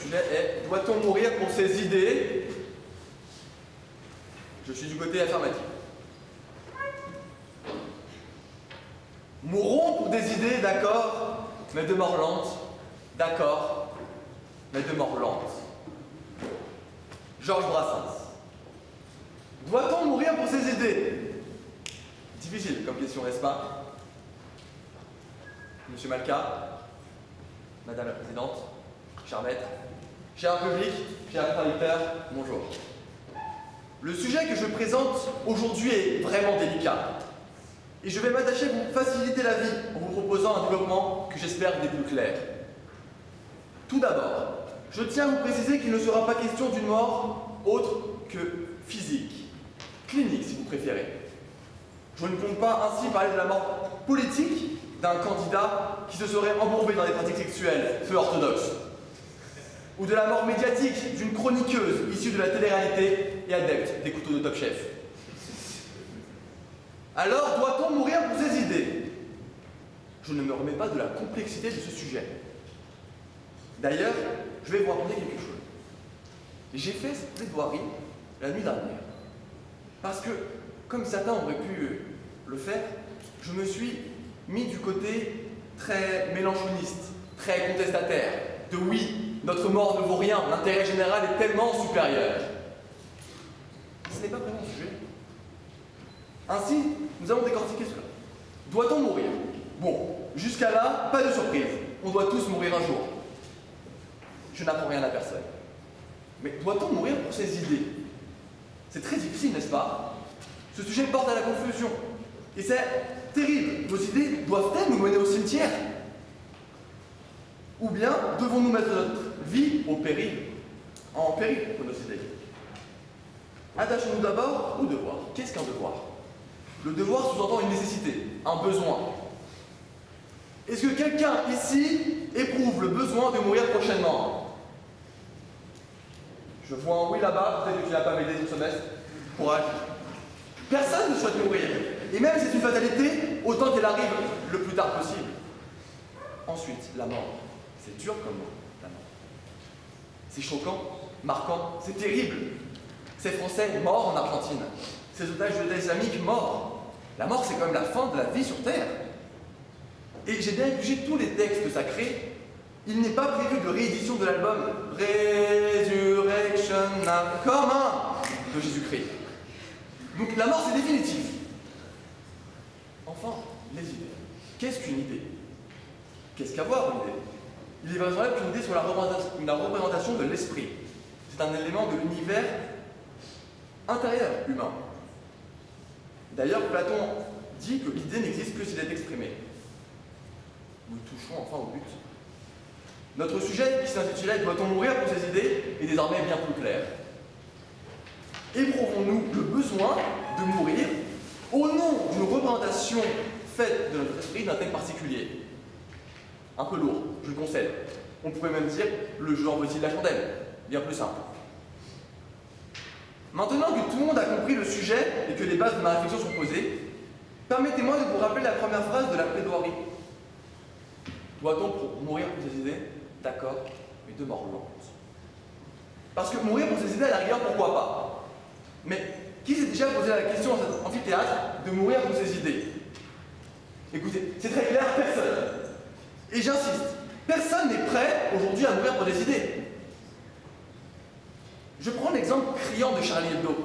sujet est: doit-on mourir pour ses idées? Je suis du côté affirmatif. Mourons pour des idées, d'accord, mais de mort lente. D'accord, mais de mort lente. Georges Brassens. Doit-on mourir pour ses idées? Difficile comme question, n'est-ce pas? Monsieur Malka, Madame la Présidente, cher maître, cher public, cher traducteur, bonjour. Le sujet que je présente aujourd'hui est vraiment délicat. Et je vais m'attacher à vous faciliter la vie en vous proposant un développement que j'espère des plus clairs. Tout d'abord, je tiens à vous préciser qu'il ne sera pas question d'une mort autre que physique, clinique si vous préférez. Je ne compte pas ainsi parler de la mort politique d'un candidat qui se serait embourbé dans des pratiques sexuelles peu orthodoxes, ou de la mort médiatique d'une chroniqueuse issue de la télé-réalité et adepte des couteaux de Top Chef. Alors, doit-on mourir pour ses idées? Je ne me remets pas de la complexité de ce sujet. D'ailleurs, je vais vous raconter quelque chose. J'ai fait cette plaidoirie la nuit dernière, parce que, comme certains auraient pu le faire, je me suis mis du côté très mélanchoniste, très contestataire, de oui, notre mort ne vaut rien, l'intérêt général est tellement supérieur. Ce n'est pas vraiment le sujet. Ainsi, nous allons décortiquer cela. Doit-on mourir? Bon, jusqu'à là, pas de surprise. On doit tous mourir un jour. Je n'apprends rien à personne. Mais doit-on mourir pour ses idées? C'est très difficile, n'est-ce pas? Ce sujet porte à la confusion. Et c'est terrible. Nos idées doivent-elles nous mener au cimetière? Ou bien devons-nous mettre notre vie en péril pour nos idées? Attachons-nous d'abord au devoir. Qu'est-ce qu'un devoir? Le devoir sous-entend une nécessité, un besoin. Est-ce que quelqu'un ici éprouve le besoin de mourir prochainement? Je vois un oui là-bas, peut-être que tu n'as pas m'aider ce semestre. Courage. Personne ne souhaite mourir. Et même si c'est une fatalité, autant qu'elle arrive le plus tard possible. Ensuite, la mort. C'est dur comme mot, la mort. C'est choquant, marquant, c'est terrible. Ces Français morts en Argentine. Ces otages de l'État islamique morts. La mort, c'est quand même la fin de la vie sur Terre. Et j'ai bien épluché tous les textes sacrés. Il n'est pas prévu de réédition de l'album Resurrection commun de Jésus-Christ. Donc la mort, c'est définitif. Enfin, les idées. Qu'est-ce qu'une idée? Qu'est-ce qu'avoir une idée? Il est vraisemblable qu'une idée soit la représentation de l'esprit. C'est un élément de l'univers intérieur humain. D'ailleurs, Platon dit que l'idée n'existe que s'il est exprimé. Nous touchons enfin au but. Notre sujet, qui s'intitulait « Doit-on mourir pour ses idées ?» est désormais bien plus clair. Éprouvons-nous le besoin de mourir au nom d'une représentation faite de notre esprit d'un thème particulier? Un peu lourd, je le concède. On pourrait même dire le jeu en de la chandelle, bien plus simple. Maintenant que tout le monde a compris le sujet et que les bases de ma réflexion sont posées, permettez-moi de vous rappeler la première phrase de la plaidoirie. Doit-on mourir pour ses idées? D'accord, mais de mort lente. Parce que mourir pour ses idées, à la rigueur, pourquoi pas? Mais qui s'est déjà posé la question dans cet amphithéâtre de mourir pour ses idées? Écoutez, c'est très clair, personne. Et j'insiste, personne n'est prêt aujourd'hui à mourir pour des idées. Je prends l'exemple criant de Charlie Hebdo.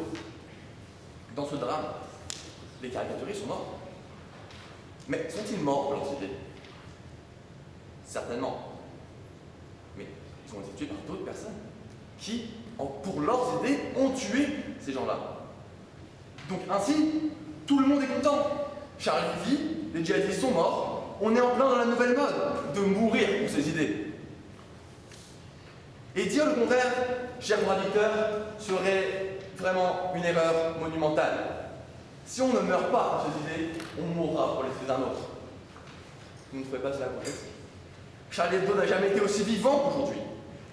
Dans ce drame, les caricaturistes sont morts. Mais sont-ils morts pour leurs idées? Certainement. Mais ils ont été tués par d'autres personnes qui, pour leurs idées, ont tué ces gens-là. Donc ainsi, tout le monde est content. Charlie vit, les djihadistes sont morts, on est en plein dans la nouvelle mode de mourir pour ses idées. Et dire le contraire, cher traducteur, serait vraiment une erreur monumentale. Si on ne meurt pas pour ses idées, on mourra pour les idées d'un autre. Vous ne trouvez pas cela complexe? Charlie Hebdo n'a jamais été aussi vivant qu'aujourd'hui.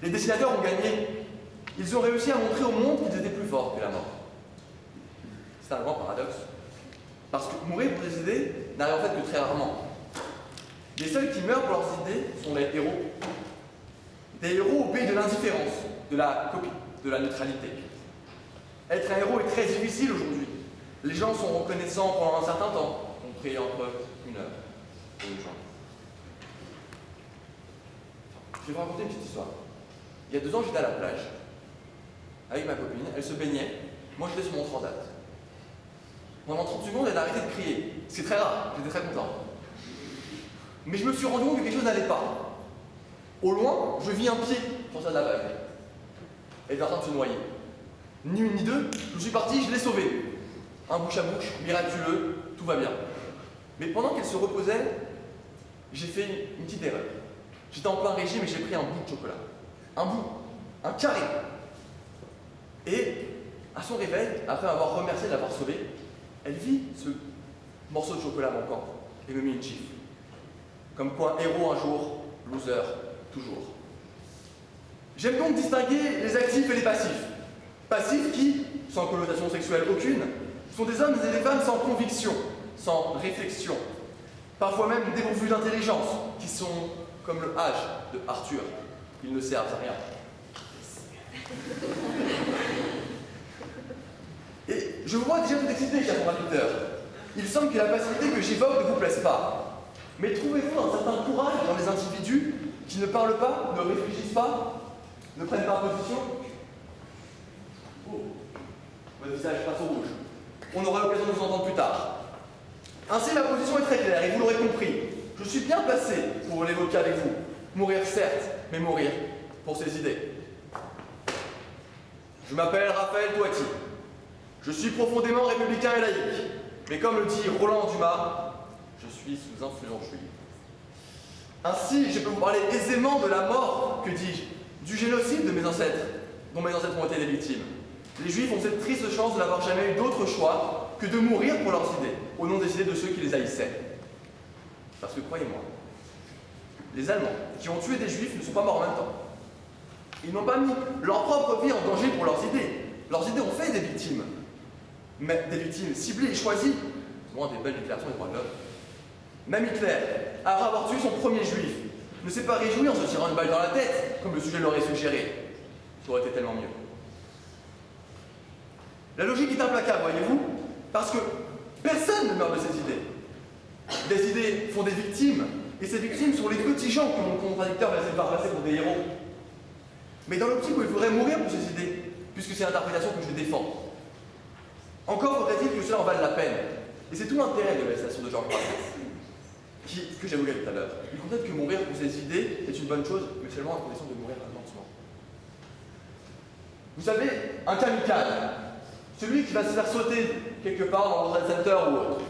Les dessinateurs ont gagné. Ils ont réussi à montrer au monde qu'ils étaient plus forts que la mort. C'est un grand paradoxe. Parce que mourir pour des idées n'arrive en fait que très rarement. Les seuls qui meurent pour leurs idées sont les héros. Des héros au pays de l'indifférence, de la copie, de la neutralité. Être un héros est très difficile aujourd'hui. Les gens sont reconnaissants pendant un certain temps, compris entre 1 heure et 1 journée. Je vais vous raconter une petite histoire. Il y a 2 ans, j'étais à la plage avec ma copine, elle se baignait, moi j'étais sur mon transat. Pendant 30 secondes, elle a arrêté de crier. C'est très rare, j'étais très content. Mais je me suis rendu compte que quelque chose n'allait pas. Au loin, je vis un pied sur ça de la vague. Elle est en train de se noyer. Ni une ni deux, je suis parti, je l'ai sauvée. Un bouche à bouche, miraculeux, tout va bien. Mais pendant qu'elle se reposait, j'ai fait une petite erreur. J'étais en plein régime et j'ai pris un bout de chocolat. Un bout, un carré. Et à son réveil, après avoir remercié de l'avoir sauvée, elle vit ce morceau de chocolat manquant et me mit une gifle. Comme quoi, héros un jour, loser toujours. J'aime donc distinguer les actifs et les passifs. Passifs qui, sans connotation sexuelle aucune, sont des hommes et des femmes sans conviction, sans réflexion, parfois même dépourvus d'intelligence, qui sont comme le H de Arthur. Ils ne servent à rien. Et je vous vois déjà tout excité, cher traducteur. Il semble que la passivité que j'évoque ne vous plaise pas. Mais trouvez-vous un certain courage dans les individus qui ne parlent pas, ne réfléchissent pas, ne prennent pas position? Oh, votre visage passe au rouge. On aura l'occasion de vous entendre plus tard. Ainsi, ma position est très claire, et vous l'aurez compris. Je suis bien placé pour l'évoquer avec vous. Mourir, certes, mais mourir pour ses idées. Je m'appelle Raphaël Toati. Je suis profondément républicain et laïque. Mais comme le dit Roland Dumas, je suis sous influence juive. Ainsi, je peux vous parler aisément de la mort, que dis-je, du génocide de mes ancêtres, dont mes ancêtres ont été les victimes. Les Juifs ont cette triste chance de n'avoir jamais eu d'autre choix que de mourir pour leurs idées, au nom des idées de ceux qui les haïssaient. Parce que croyez-moi, les Allemands qui ont tué des Juifs ne sont pas morts en même temps. Ils n'ont pas mis leur propre vie en danger pour leurs idées. Leurs idées ont fait des victimes, mais des victimes ciblées et choisies, loin des belles déclarations des droits de l'homme. Même Hitler, après avoir tué son premier Juif, ne s'est pas réjoui en se tirant une balle dans la tête, comme le sujet l'aurait suggéré. Ça aurait été tellement mieux. La logique est implacable, voyez-vous, parce que personne ne meurt de ses idées. Des idées font des victimes, et ces victimes sont les petits gens que mon contradicteur va essayer de faire passer pour des héros. Mais dans l'optique où il faudrait mourir pour ces idées, puisque c'est l'interprétation que je défends. Encore faudrait-il que cela en vaille la peine. Et c'est tout l'intérêt de la citation de Georges Brassens, que j'évoquais tout à l'heure. Il constate que mourir pour ses idées est une bonne chose, mais seulement à condition de mourir lentement. Vous savez, un kamikaze, celui qui va se faire sauter quelque part dans le World Trade Center ou autre,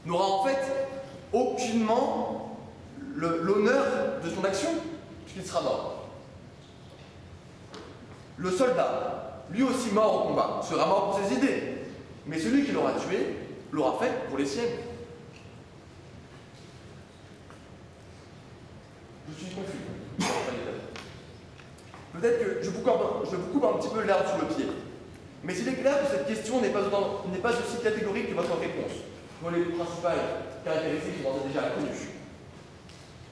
n'aura en fait aucunement l'honneur de son action, puisqu'il sera mort. Le soldat, lui aussi mort au combat, sera mort pour ses idées, mais celui qui l'aura tué l'aura fait pour les siennes. Je suis confus. Peut-être que je vous coupe un petit peu l'herbe sous le pied. Mais il est clair que cette question n'est pas aussi catégorique que votre réponse, dont les principales caractéristiques sont déjà connues.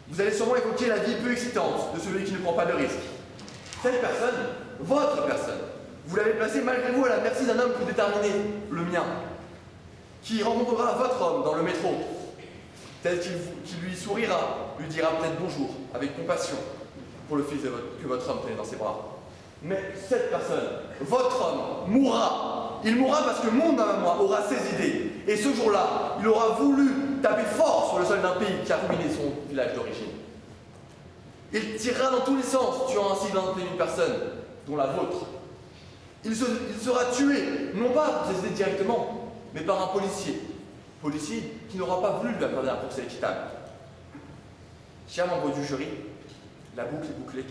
Vous allez sûrement évoquer la vie peu excitante de celui qui ne prend pas de risque. Cette personne, votre personne, vous l'avez placée malgré vous à la merci d'un homme plus déterminé, le mien, qui rencontrera votre homme dans le métro, tel qu'il lui sourira, lui dira peut-être bonjour, avec compassion, pour le fils que votre homme tenait dans ses bras. Mais cette personne, votre homme, mourra. Il mourra parce que mon homme à moi aura ses idées. Et ce jour-là, il aura voulu taper fort sur le sol d'un pays qui a ruiné son village d'origine. Il tirera dans tous les sens, tuant ainsi 21 personnes, dont la vôtre. Il sera tué, non pas pour ses idées directement, mais par un policier. Policier qui n'aura pas voulu lui accorder un procès équitable. Chers membres du jury, la boucle est bouclée.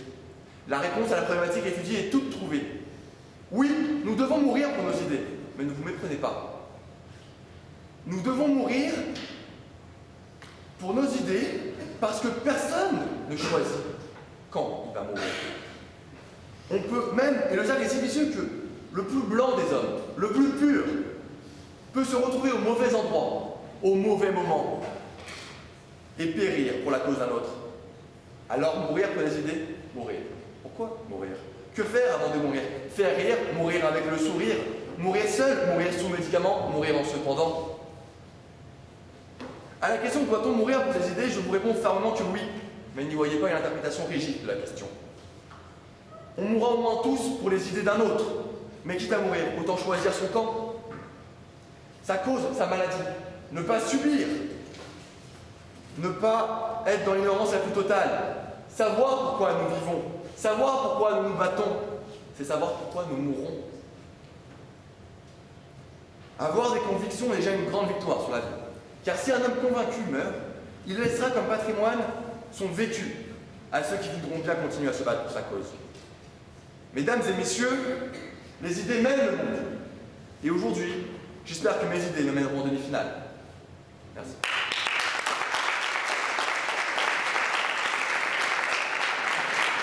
La réponse à la problématique étudiée est toute trouvée. Oui, nous devons mourir pour nos idées, mais ne vous méprenez pas. Nous devons mourir pour nos idées parce que personne ne choisit quand il va mourir. On peut même, et le cercle est si vicieux que le plus blanc des hommes, le plus pur, peut se retrouver au mauvais endroit, au mauvais moment, et périr pour la cause d'un autre. Alors mourir pour les idées? Mourir. Pourquoi mourir? Que faire avant de mourir? Faire rire, mourir avec le sourire, mourir seul, mourir sous médicaments, mourir en se pendant. À la question doit-on mourir pour ses idées, je vous réponds fermement que oui, mais n'y voyez pas une interprétation rigide de la question. On mourra au moins tous pour les idées d'un autre, mais quitte à mourir, autant choisir son camp. Sa cause, sa maladie, ne pas subir, ne pas être dans l'ignorance la plus totale, savoir pourquoi nous vivons, savoir pourquoi nous nous battons, c'est savoir pourquoi nous mourrons. Avoir des convictions est déjà une grande victoire sur la vie. Car si un homme convaincu meurt, il laissera comme patrimoine son vécu à ceux qui voudront bien continuer à se battre pour sa cause. Mesdames et messieurs, les idées mènent le monde. Et aujourd'hui, j'espère que mes idées me mèneront en demi-finale. Merci.